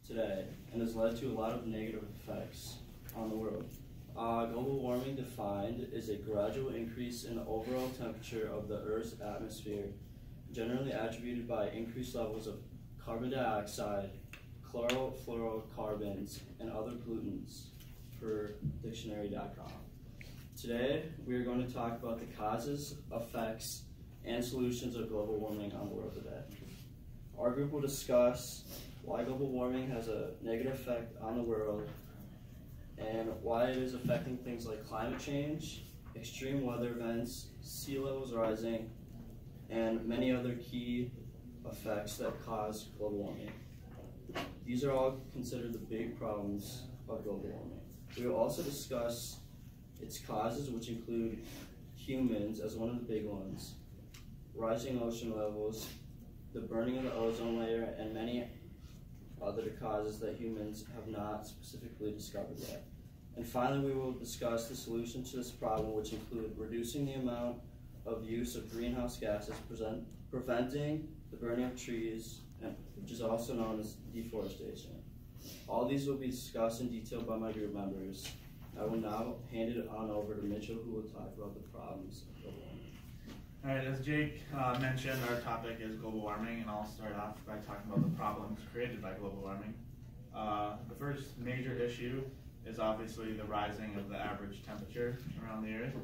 today and has led to a lot of negative effects on the world. Global warming defined is a gradual increase in the overall temperature of the Earth's atmosphere, generally attributed by increased levels of carbon dioxide, chlorofluorocarbons, and other pollutants, per dictionary.com. Today, we are going to talk about the causes, effects, and solutions of global warming on the world today. Our group will discuss why global warming has a negative effect on the world and why it is affecting things like climate change, extreme weather events, sea levels rising, and many other key effects that cause global warming. These are all considered the big problems of global warming. We will also discuss its causes, which include humans as one of the big ones, rising ocean levels, the burning of the ozone layer, and many other causes that humans have not specifically discovered yet. And finally, we will discuss the solution to this problem, which include reducing the amount of use of greenhouse gases, preventing the burning of trees, which is also known as deforestation. All these will be discussed in detail by my group members. I will now hand it on over to Mitchell, who will talk about the problems of global warming. All right, as Jake mentioned, our topic is global warming, and I'll start off by talking about the problems created by global warming. The first major issue is obviously the rising of the average temperature around the Earth.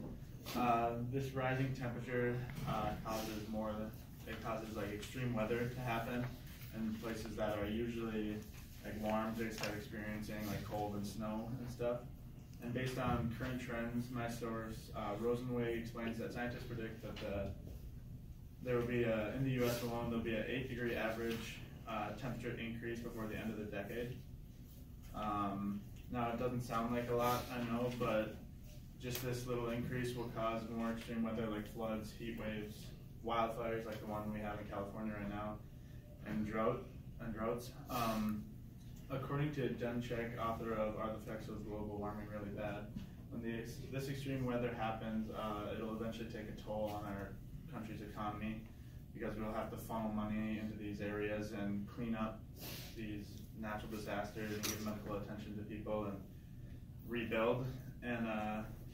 This rising temperature causes like extreme weather to happen, and places that are usually like warm, they start experiencing like cold and snow and stuff. And based on current trends, my source, Rosenway, explains that scientists predict that there will be, in the U.S. alone, there'll be an 8-degree average temperature increase before the end of the decade. Now, it doesn't sound like a lot, I know, but just this little increase will cause more extreme weather like floods, heat waves, wildfires like the one we have in California right now, and droughts. According to Denchek, author of Are the Effects of Global Warming Really Bad, when this extreme weather happens, it'll eventually take a toll on our country's economy because we'll have to funnel money into these areas and clean up these natural disasters and give medical attention to people and rebuild. And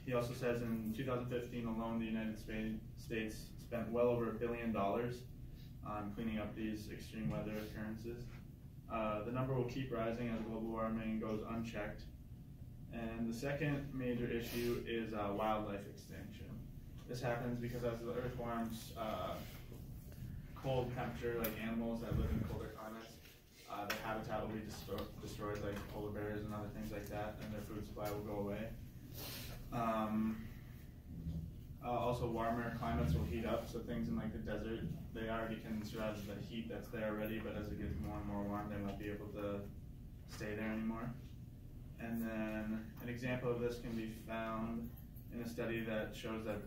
he also says in 2015 alone, the United States spent well over $1 billion on cleaning up these extreme weather occurrences. The number will keep rising as global warming goes unchecked. And the second major issue is wildlife extinction. This happens because as the Earth warms, cold temperature, like animals that live in colder climates, their habitat will be destroyed, like polar bears and other things like that, and their food supply will go away. Also, warmer climates will heat up, so things in like the desert, they already can survive the heat that's there already, but as it gets more and more warm, they won't be able to stay there anymore. And then an example of this can be found in a study that shows that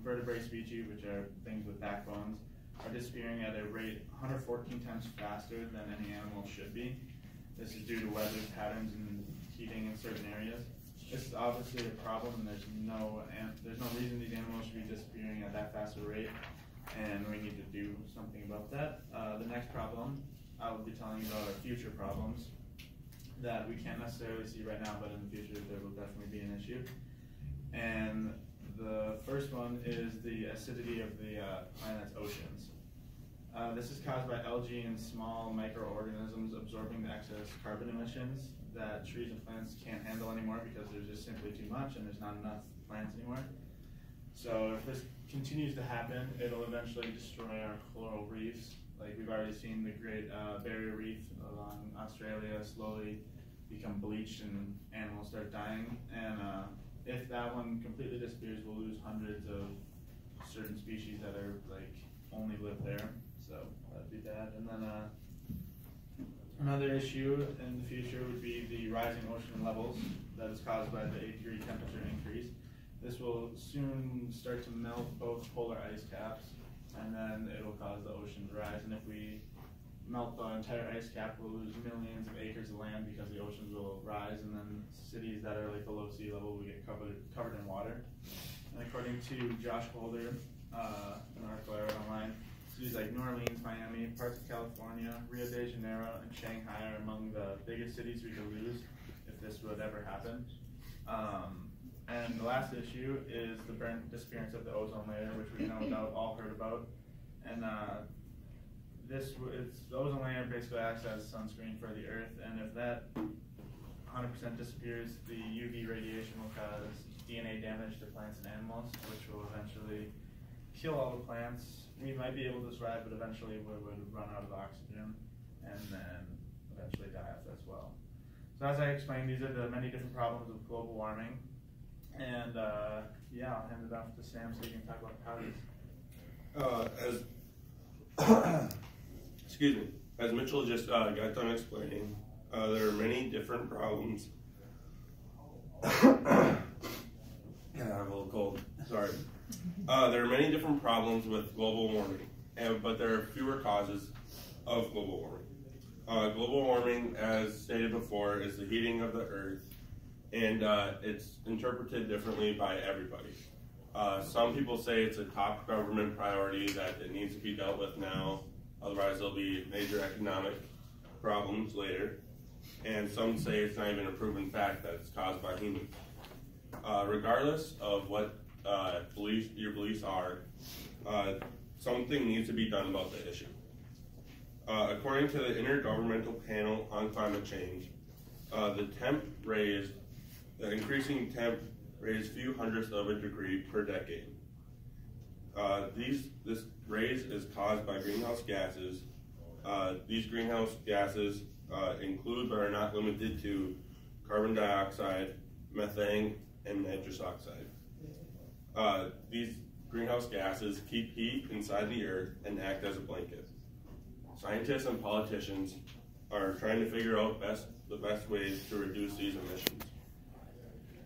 vertebrate species, which are things with backbones, are disappearing at a rate 114 times faster than any animal should be. This is due to weather patterns and heating in certain areas. This is obviously a problem, and there's no reason these animals should be disappearing at that fast a rate, and we need to do something about that. The next problem I will be telling you about are future problems that we can't necessarily see right now, but in the future there will definitely be an issue. And the first one is the acidity of the planet's oceans. This is caused by algae and small microorganisms absorbing the excess carbon emissions that trees and plants can't handle anymore because there's just simply too much and there's not enough plants anymore. So if this continues to happen, it'll eventually destroy our coral reefs. Like we've already seen the Great Barrier Reef along Australia slowly become bleached and animals start dying. And if that one completely disappears, we'll lose hundreds of certain species that are like only live there. So that'd be bad. And then another issue in the future would be the rising ocean levels that is caused by the 8-degree temperature increase. This will soon start to melt both polar ice caps, and then it'll cause the ocean to rise. And if we melt the entire ice cap, we'll lose millions of acres of land because the oceans will rise, and then cities that are like below sea level will get covered in water. And according to Josh Holder, an article I read online, cities like New Orleans, Miami, parts of California, Rio de Janeiro, and Shanghai are among the biggest cities we could lose if this would ever happen. And the last issue is the disappearance of the ozone layer, which we've no doubt all heard about. And the ozone layer basically acts as sunscreen for the Earth, and if that 100% disappears, the UV radiation will cause DNA damage to plants and animals, which will eventually kill all the plants. We might be able to survive, but eventually we would run out of oxygen and then eventually die off as well. So as I explained, these are the many different problems with global warming. And yeah, I'll hand it off to Sam so you can talk about causes. Excuse me, as Mitchell just got done explaining, there are many different problems. Yeah, I'm a little cold, sorry. There are many different problems with global warming, but there are fewer causes of global warming. Global warming, as stated before, is the heating of the Earth, and it's interpreted differently by everybody. Some people say it's a top government priority, that it needs to be dealt with now, otherwise there'll be major economic problems later. And some say it's not even a proven fact that it's caused by humans. Regardless of what your beliefs are, something needs to be done about the issue. According to the Intergovernmental Panel on Climate Change, the increasing temp raised few hundredths of a degree per decade. This raise is caused by greenhouse gases. These greenhouse gases include but are not limited to carbon dioxide, methane, and nitrous oxide. These greenhouse gases keep heat inside the Earth and act as a blanket. Scientists and politicians are trying to figure out the best ways to reduce these emissions.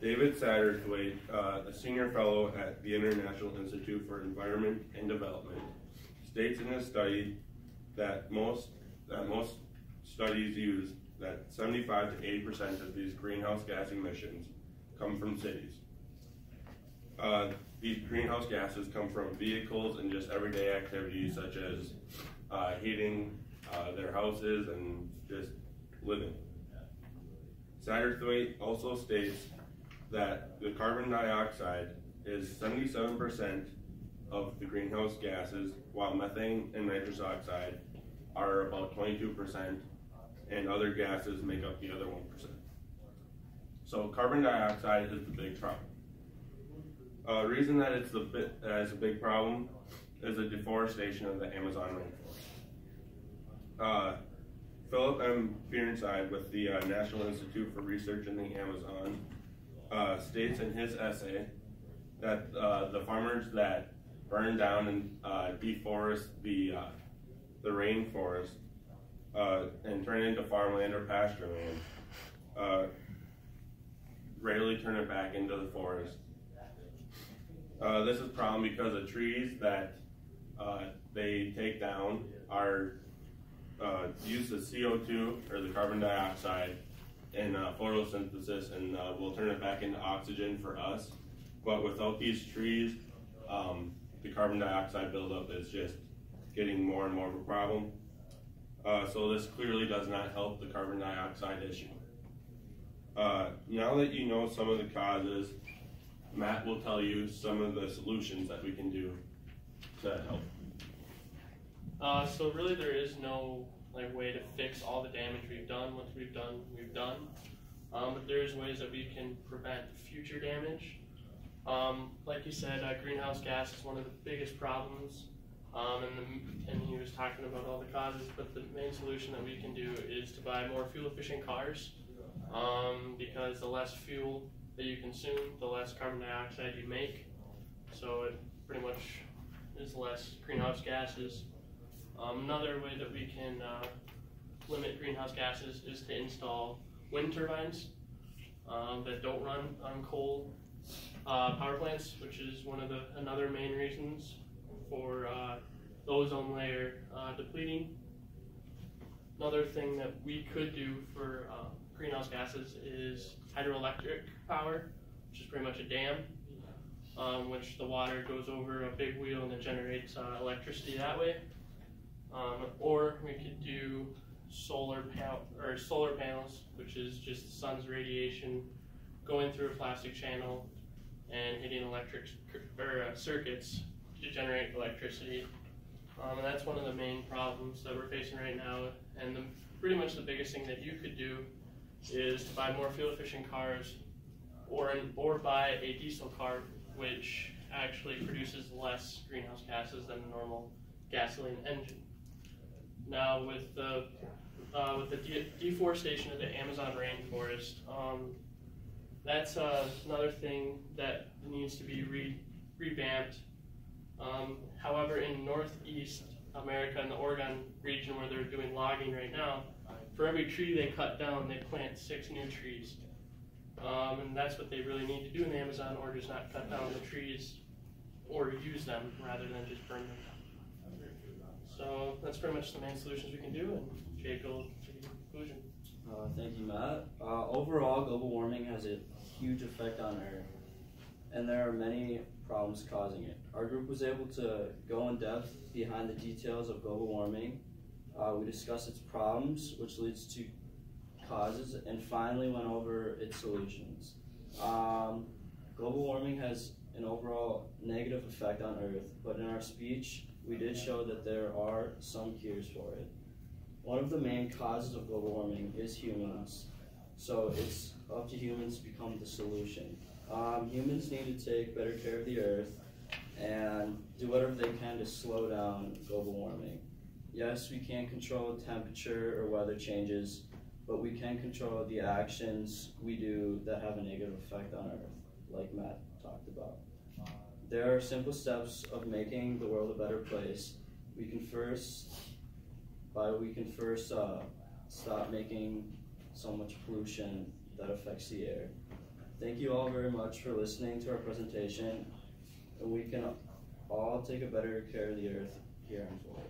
David Satterthwaite, a senior fellow at the International Institute for Environment and Development, states in his study that most studies use that 75 to 80% of these greenhouse gas emissions come from cities. These greenhouse gases come from vehicles and just everyday activities such as heating their houses and just living. Satterthwaite also states that the carbon dioxide is 77% of the greenhouse gases, while methane and nitrous oxide are about 22%, and other gases make up the other 1%. So carbon dioxide is the big problem. The reason that it's a big problem is the deforestation of the Amazon rainforest. Philip M. Fearnside with the National Institute for Research in the Amazon states in his essay that the farmers that burn down and deforest the rainforest and turn it into farmland or pasture land rarely turn it back into the forest. This is a problem because the trees that they take down are use the CO2 or the carbon dioxide in photosynthesis and will turn it back into oxygen for us. But without these trees, the carbon dioxide buildup is just getting more and more of a problem. So this clearly does not help the carbon dioxide issue. Now that you know some of the causes, Matt will tell you some of the solutions that we can do to help. So really there is no way to fix all the damage we've done. Once we've done, we've done. But there's ways that we can prevent future damage. Like you said, greenhouse gas is one of the biggest problems. And he was talking about all the causes, but the main solution that we can do is to buy more fuel efficient cars. Because the less fuel that you consume, the less carbon dioxide you make. So it pretty much is less greenhouse gases. Another way that we can limit greenhouse gases is to install wind turbines that don't run on coal power plants, which is another main reasons for the ozone layer depleting. Another thing that we could do for greenhouse gases is hydroelectric power, which is pretty much a dam, which the water goes over a big wheel and it generates electricity that way. Or we could do solar panels, which is just the sun's radiation going through a plastic channel and hitting circuits to generate electricity. And that's one of the main problems that we're facing right now. And pretty much the biggest thing that you could do is to buy more fuel-efficient cars, or buy a diesel car, which actually produces less greenhouse gases than a normal gasoline engine. Now, with the deforestation of the Amazon rainforest, that's another thing that needs to be revamped. However, in Northeast America, in the Oregon region where they're doing logging right now, for every tree they cut down, they plant 6 new trees. And that's what they really need to do in the Amazon, or just not cut down the trees or use them rather than just burn them. So that's pretty much the main solutions we can do, and Jake will give the conclusion. Thank you, Matt. Overall, global warming has a huge effect on Earth, and there are many problems causing it. Our group was able to go in depth behind the details of global warming. We discussed its problems, which leads to causes, and finally went over its solutions. Global warming has an overall negative effect on Earth, but in our speech, we did show that there are some cures for it. One of the main causes of global warming is humans, so it's up to humans to become the solution. Humans need to take better care of the Earth and do whatever they can to slow down global warming. Yes, we can't control temperature or weather changes, but we can control the actions we do that have a negative effect on Earth, like Matt talked about. There are simple steps of making the world a better place. We can first stop making so much pollution that affects the air. Thank you all very much for listening to our presentation, and we can all take a better care of the Earth here on forward.